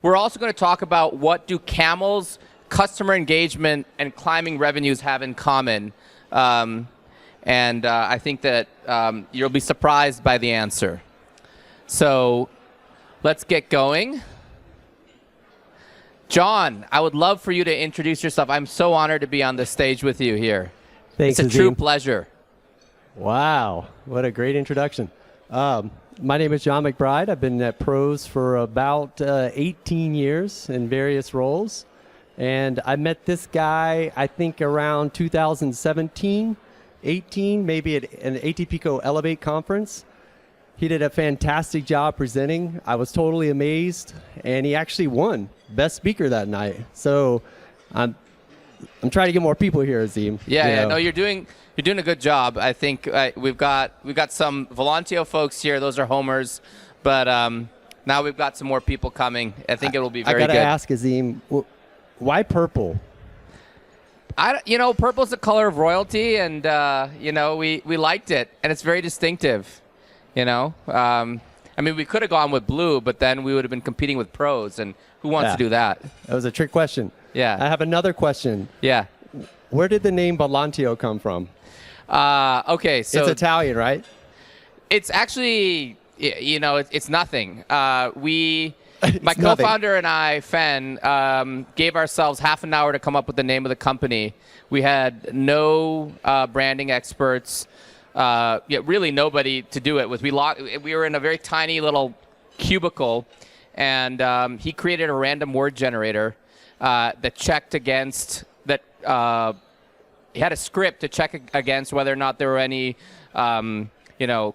We're also going to talk about what do Camels, customer engagement, and climbing revenues have in common. I think that you'll be surprised by the answer. So let's get going. John, I would love for you to introduce yourself. I'm so honored to be on this stage with you here. Thanks, it's a true pleasure. Wow, what a great introduction. My name is John McBride. I've been at PROS for about 18 years in various roles. And I met this guy, I think, around 2017, 18, maybe at an ATPCO Elevate conference. He did a fantastic job presenting. I was totally amazed. And he actually won Best Speaker that night. So I'm trying to get more people here, Azim. Yeah, no, you're doing a good job. I think we've got some Volantio folks here. Those are homers, but now we've got some more people coming. I think it will be very good. I gotta ask, Azim, why purple? Purple's the color of royalty, and we liked it, and it's very distinctive. I mean, we could have gone with blue, but then we would have been competing with PROS, and who wants to do that? That was a trick question. Yeah. I have another question. Yeah. Where did the name Volantio come from? Okay, so it's Italian, right? It's actually, it's nothing. My nothing. co-founder and I, Fen, gave ourselves half an hour to come up with the name of the company. We had no branding experts, really nobody to do it with. We were in a very tiny little cubicle, and he created a random word generator that checked against that. He had a script to check against whether or not there were any,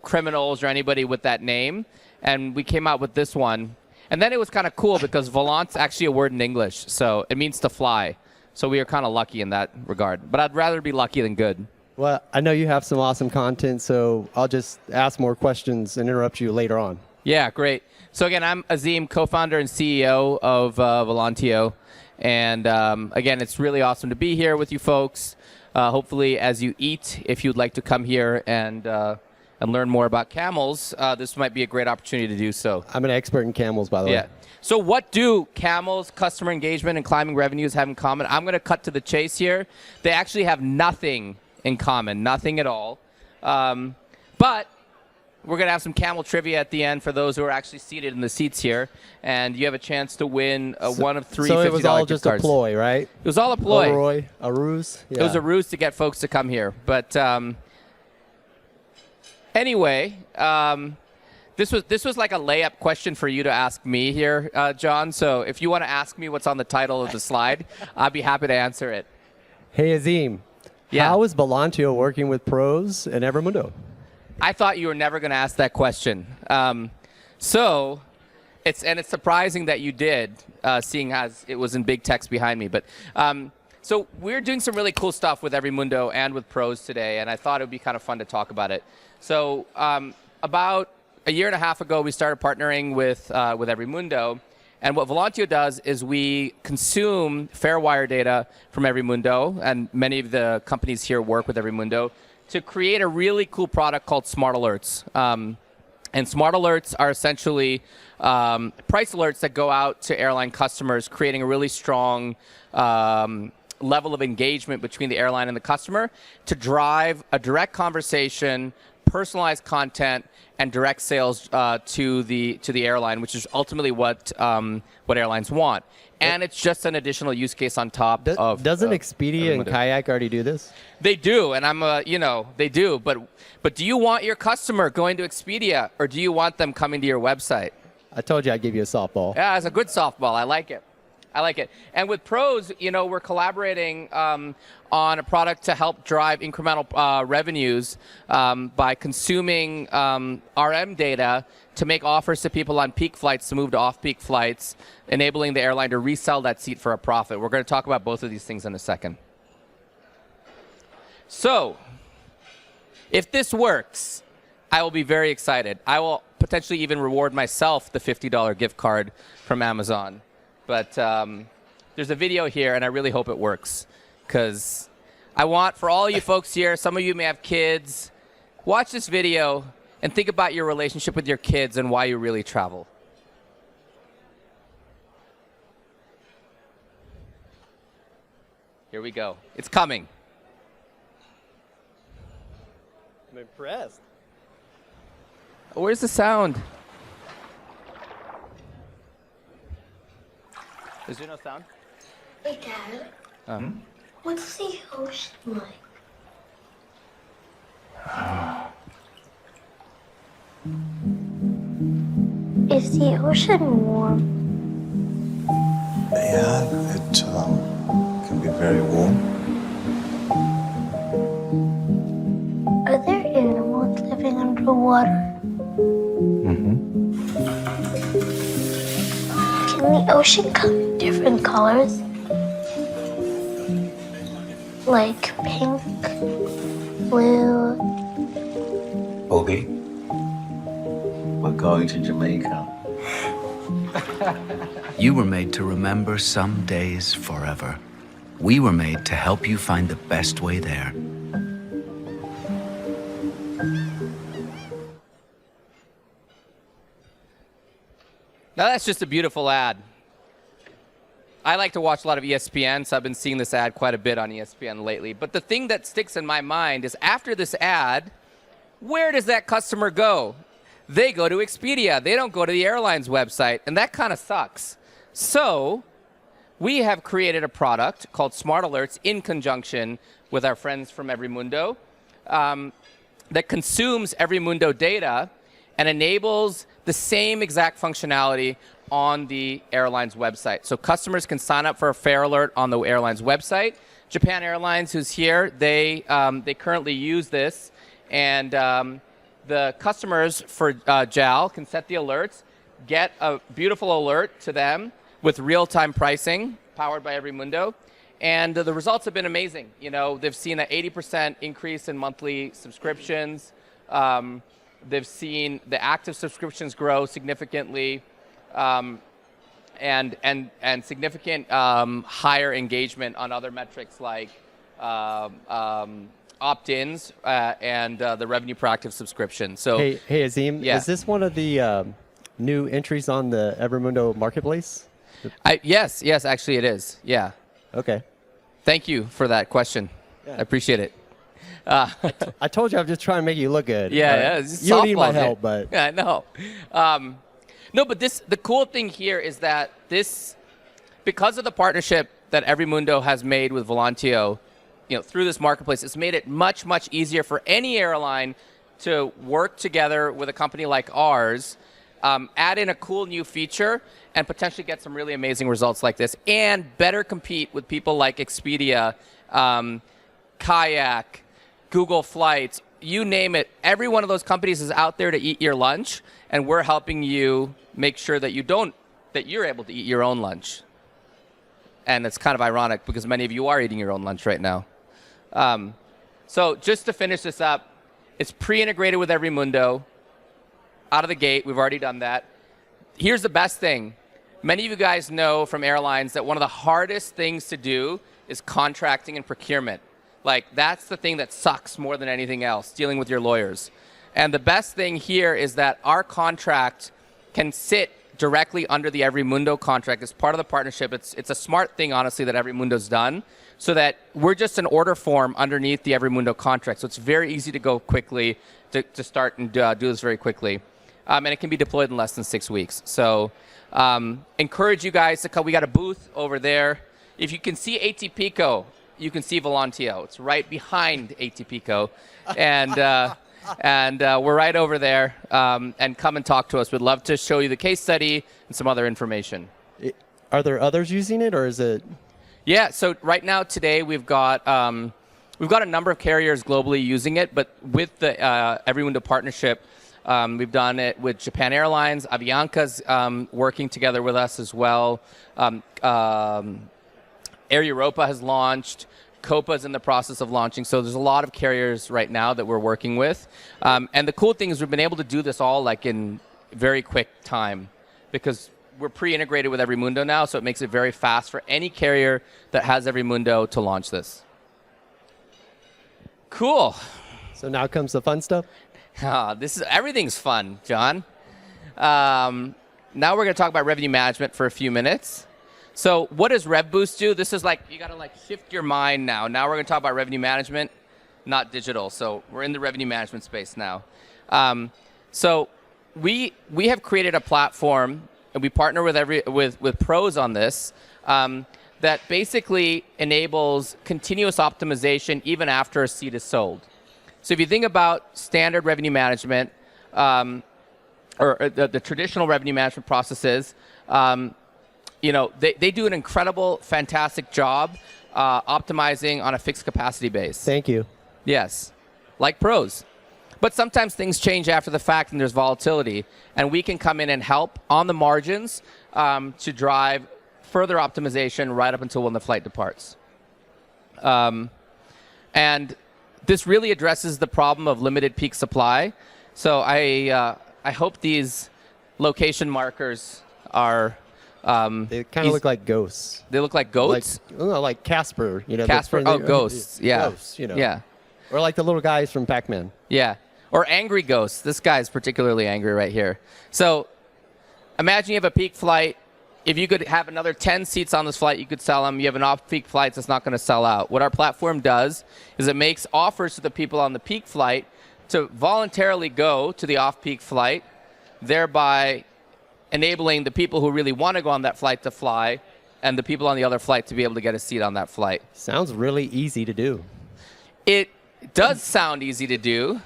criminals or anybody with that name, and we came out with this one. And then it was kind of cool because volant's actually a word in English, so it means to fly. So we were kind of lucky in that regard. But I'd rather be lucky than good. Well, I know you have some awesome content, so I'll just ask more questions and interrupt you later on. Yeah, great. So again, I'm Azim, co-founder and CEO of Volantio. And again, it's really awesome to be here with you folks. Hopefully, as you eat, if you'd like to come here and learn more about camels, this might be a great opportunity to do so. I'm an expert in camels, by the way. Yeah. So what do Camels, customer engagement, and climbing revenues have in common? I'm going to cut to the chase here. They actually have nothing in common, nothing at all. But we're going to have some camel trivia at the end for those who are actually seated in the seats here. And you have a chance to win one of three $50 gift cards. So it was all just a ploy, right? It was all a ploy. A ruse? Yeah. It was a ruse to get folks to come here. But anyway, this was like a layup question for you to ask me here, John. So if you want to ask me what's on the title of the slide, I'd be happy to answer it. Hey, Azim. Yeah. How is Volantio working with PROS and EveryMundo? I thought you were never going to ask that question. So it's surprising that you did, seeing as it was in big text behind me. But so we're doing some really cool stuff with EveryMundo and with PROS today, and I thought it would be kind of fun to talk about it. So about a year and a half ago, we started partnering with EveryMundo. And what Volantio does is we consume Fairwire data from EveryMundo, and many of the companies here work with EveryMundo, to create a really cool product called SmartAlerts. And SmartAlerts are essentially price alerts that go out to airline customers, creating a really strong level of engagement between the airline and the customer to drive a direct conversation, personalized content, and direct sales to the airline, which is ultimately what airlines want. And it's just an additional use case on top of. Doesn't Expedia and Kayak already do this? They do, and they do. But do you want your customer going to Expedia, or do you want them coming to your website? I told you I'd give you a softball. Yeah, it's a good softball. I like it. And with PROS, we're collaborating on a product to help drive incremental revenues by consuming RM data to make offers to people on peak flights to move to off-peak flights, enabling the airline to resell that seat for a profit. We're going to talk about both of these things in a second. So, if this works, I will be very excited. I will potentially even reward myself the $50 gift card from Amazon. But there's a video here, and I really hope it works, because I want, for all you folks here, some of you may have kids, watch this video and think about your relationship with your kids and why you really travel. Here we go. It's coming. I'm impressed. Where's the sound? Is there no sound? Hey, Dad. What's the ocean like? Is the ocean warm? Yeah, it can be very warm. Are there animals living underwater? Can the ocean come in different colors? Like pink, blue. Bogey, we're going to Jamaica. You were made to remember some days forever. We were made to help you find the best way there. Now that's just a beautiful ad. I like to watch a lot of ESPN, so I've been seeing this ad quite a bit on ESPN lately. But the thing that sticks in my mind is after this ad, where does that customer go? They go to Expedia. They don't go to the airline's website, and that kind of sucks. So we have created a product called SmartAlerts in conjunction with our friends from EveryMundo that consumes EveryMundo data and enables the same exact functionality on the airline's website. So customers can sign up for a fare alert on the airline's website. Japan Airlines, who's here, they currently use this, and the customers for JAL can set the alerts, get a beautiful alert to them with real-time pricing powered by EveryMundo, and the results have been amazing. You know, they've seen an 80% increase in monthly subscriptions. They've seen the active subscriptions grow significantly, and significant higher engagement on other metrics like opt-ins and the revenue per active subscription. So Hey, Azim, Yeah. is this one of the new entries on the EveryMundo marketplace? yes, actually it is. Yeah. Okay. Thank you for that question. Yeah. I appreciate it. I told you I'm just trying to make you look good. Yeah. It's You don't need my softball, man. help, but Yeah, I know. No, but the cool thing here is that because of the partnership that EveryMundo has made with Volantio, through this marketplace, it's made it much, much easier for any airline to work together with a company like ours, add in a cool new feature, and potentially get some really amazing results like this, and better compete with people like Expedia, Kayak, Google Flights, you name it. Every one of those companies is out there to eat your lunch, and we're helping you make sure that you're able to eat your own lunch. And it's kind of ironic because many of you are eating your own lunch right now. So just to finish this up, it's pre-integrated with EveryMundo. Out of the gate, we've already done that. Here's the best thing. Many of you guys know from airlines that one of the hardest things to do is contracting and procurement. Like, that's the thing that sucks more than anything else, dealing with your lawyers. And the best thing here is that our contract can sit directly under the EveryMundo contract as part of the partnership. It's a smart thing, honestly, that EveryMundo's done, so that we're just an order form underneath the EveryMundo contract. So it's very easy to go quickly, to start and do this very quickly. And it can be deployed in less than 6 weeks. So encourage you guys to come. We got a booth over there. If you can see ATPico, you can see Volantio. It's right behind ATPico. And we're right over there. And come and talk to us. We'd love to show you the case study and some other information. are there others using it, or is it? Yeah, so right now, today, we've got a number of carriers globally using it, but with the EveryMundo partnership, we've done it with Japan Airlines. Avianca's working together with us as well. Air Europa has launched. Copa's in the process of launching. So there's a lot of carriers right now that we're working with. And the cool thing is we've been able to do this all like in very quick time because we're pre-integrated with EveryMundo now, so it makes it very fast for any carrier that has EveryMundo to launch this. Cool. So now comes the fun stuff. Everything's fun, John. Now we're going to talk about revenue management for a few minutes. So what does RevBoost do? This is like, you got to like shift your mind now. Now we're going to talk about revenue management, not digital. So we're in the revenue management space now. So we have created a platform, and we partner with pros on this, that basically enables continuous optimization even after a seat is sold. So if you think about standard revenue management, or the traditional revenue management processes, they do an incredible, fantastic job optimizing on a fixed capacity base. Thank you. Yes, like pros. But sometimes things change after the fact and there's volatility, and we can come in and help on the margins to drive further optimization right up until when the flight departs. And this really addresses the problem of limited peak supply. So I hope these location markers are... they kind of look like ghosts. They look like goats? Like Casper. Casper, ghosts, yeah. Ghosts, Yeah. Or like the little guys from Pac-Man. Yeah. Or angry ghosts. This guy's particularly angry right here. So imagine you have a peak flight. If you could have another 10 seats on this flight, you could sell them. You have an off-peak flight that's not going to sell out. What our platform does is it makes offers to the people on the peak flight to voluntarily go to the off-peak flight, thereby enabling the people who really want to go on that flight to fly, and the people on the other flight to be able to get a seat on that flight. Sounds really easy to do. It does sound easy to do,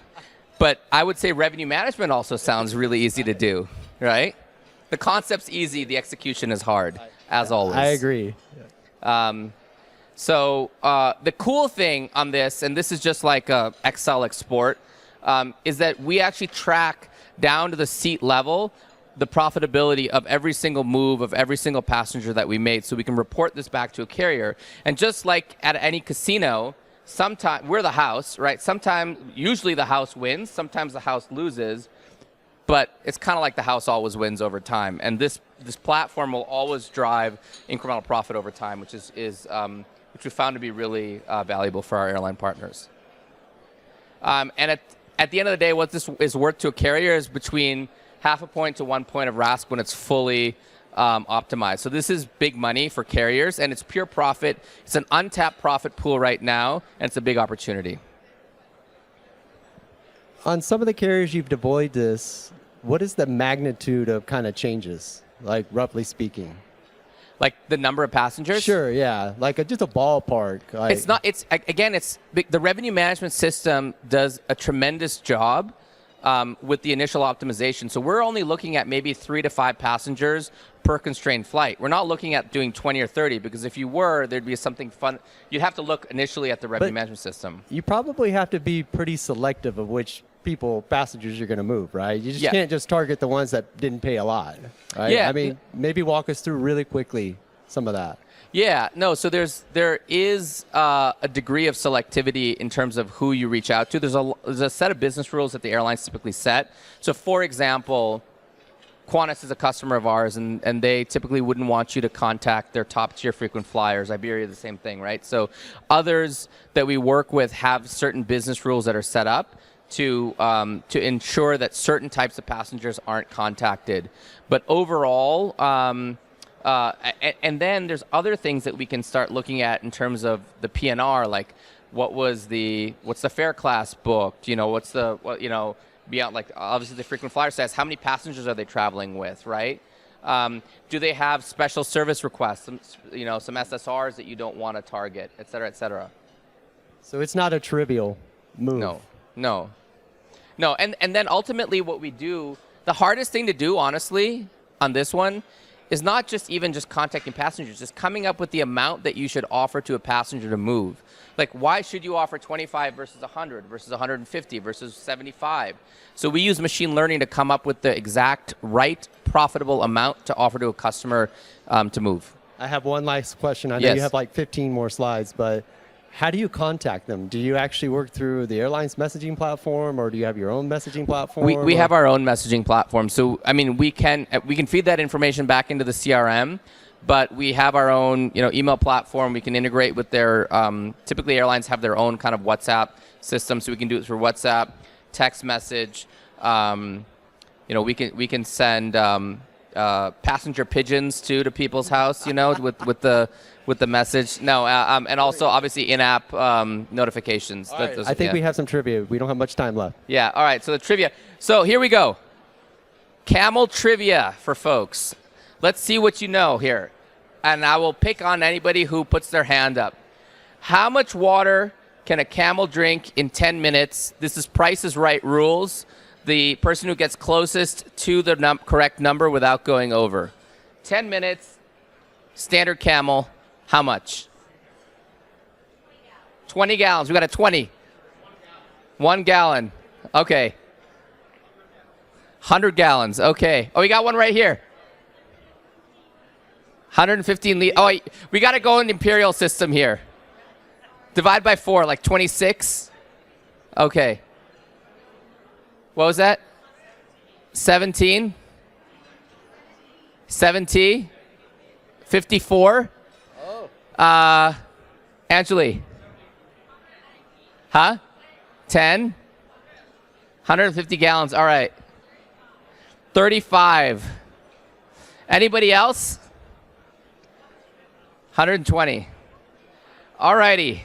but I would say revenue management also sounds really easy to do, right? The concept's easy, the execution is hard, as always. I agree. So the cool thing on this, and this is just like a Excel export, is that we actually track down to the seat level the profitability of every single move of every single passenger that we made, so we can report this back to a carrier. And just like at any casino, sometimes we're the house, right? Usually the house wins, sometimes the house loses, but it's kind of like the house always wins over time. And this platform will always drive incremental profit over time, which we found to be really valuable for our airline partners. And at the end of the day, what this is worth to a carrier is between 0.5 point to 1 point of RASK when it's fully optimized. So this is big money for carriers, and it's pure profit. It's an untapped profit pool right now, and it's a big opportunity. On some of the carriers you've deployed this, what is the magnitude of kind of changes, like roughly speaking? Like the number of passengers? Sure, yeah. Like just a ballpark. The revenue management system does a tremendous job with the initial optimization. So we're only looking at maybe 3 to 5 passengers per constrained flight. We're not looking at doing 20 or 30, because if you were, there'd be something fun. You'd have to look initially at the revenue management system. You probably have to be pretty selective of which passengers you're going to move, right? You just can't just target the ones that didn't pay a lot, right? Yeah. I mean, maybe walk us through really quickly some of that. Yeah, no, so there is a degree of selectivity in terms of who you reach out to. There's a set of business rules that the airlines typically set. So for example, Qantas is a customer of ours, and they typically wouldn't want you to contact their top tier frequent flyers. Iberia, the same thing, right? So others that we work with have certain business rules that are set up to ensure that certain types of passengers aren't contacted. But overall, and then there's other things that we can start looking at in terms of the PNR, like what's the fare class booked? Beyond, like, obviously the frequent flyer says how many passengers are they traveling with, right? Do they have special service requests, some SSRs that you don't want to target, et cetera, et cetera. So it's not a trivial move. No. And then ultimately what we do, the hardest thing to do, honestly, on this one is not just contacting passengers, just coming up with the amount that you should offer to a passenger to move. Like, why should you offer 25 versus 100 versus 150 versus 75? So we use machine learning to come up with the exact right profitable amount to offer to a customer to move. I have one last question. I know you have like 15 more slides, but how do you contact them? Do you actually work through the airline's messaging platform, or do you have your own messaging platform? We have our own messaging platform. So, I mean, we can feed that information back into the CRM, but we have our own email platform. We can integrate with their, typically airlines have their own kind of WhatsApp system, so we can do it through WhatsApp, text message. We can send passenger pigeons too to people's house, you know, with the message. No, and also obviously in-app notifications. All right, I think we have some trivia. We don't have much time left. Yeah. All right. So the trivia. So here we go. Camel trivia for folks. Let's see what you know here, and I will pick on anybody who puts their hand up. How much water can a camel drink in 10 minutes? This is Price is Right rules. The person who gets closest to the correct number without going over. 10 minutes, standard camel, how much? 20 gallons. We got a 20. 1 gallon. Okay. 100 gallons. Okay. Oh, we got one right here. 115 liters. Oh, we got to go in the imperial system here. Divide by 4, like 26. Okay. What was that? 17? 70? 54? Oh. Angeli? Huh? 10? 150 gallons. All right. 35. Anybody else? 120. All righty.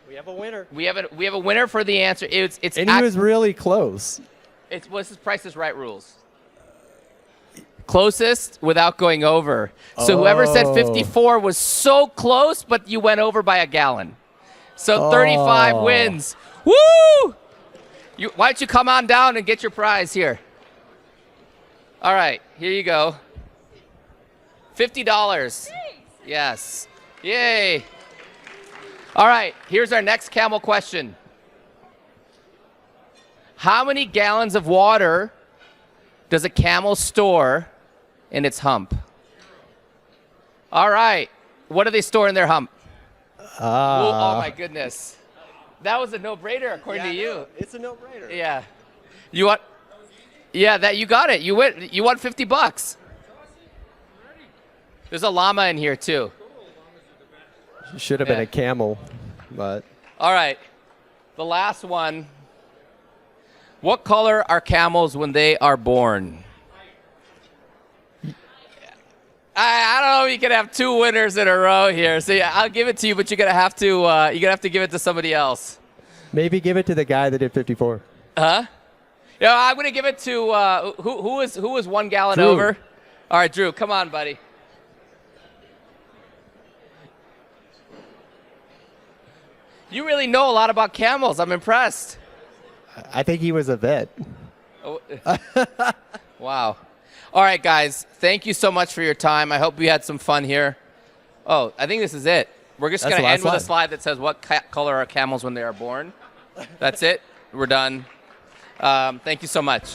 We have a winner. We have a winner for the answer. And he was really close. This is Price is Right rules. Closest without going over. So whoever said 54 was so close, but you went over by a gallon. So 35 wins. Woo! Why don't you come on down and get your prize here? All right, here you go. $50. Yes. Yay. All right, here's our next camel question. How many gallons of water does a camel store in its hump? All right. What do they store in their hump? Oh, my goodness. That was a no-brainer according to you. It's a no-brainer. Yeah. You want? Yeah, that you got it. You win. You won $50. There's a llama in here too. Should have been a camel, but. All right. The last one. What color are camels when they are born? I don't know if you can have 2 winners in a row here. So yeah, I'll give it to you, but you're gonna have to give it to somebody else. Maybe give it to the guy that did 54. Huh? Yeah, I'm gonna give it to who was 1 gallon Drew. over. All right, Drew, come on, buddy. You really know a lot about camels. I'm impressed. I think he was a vet. Oh. Wow. All right, guys. Thank you so much for your time. I hope we had some fun here. Oh, I think this is it. We're just going to end with a slide that says what color are camels when they are born. That's it. We're done. Thank you so much.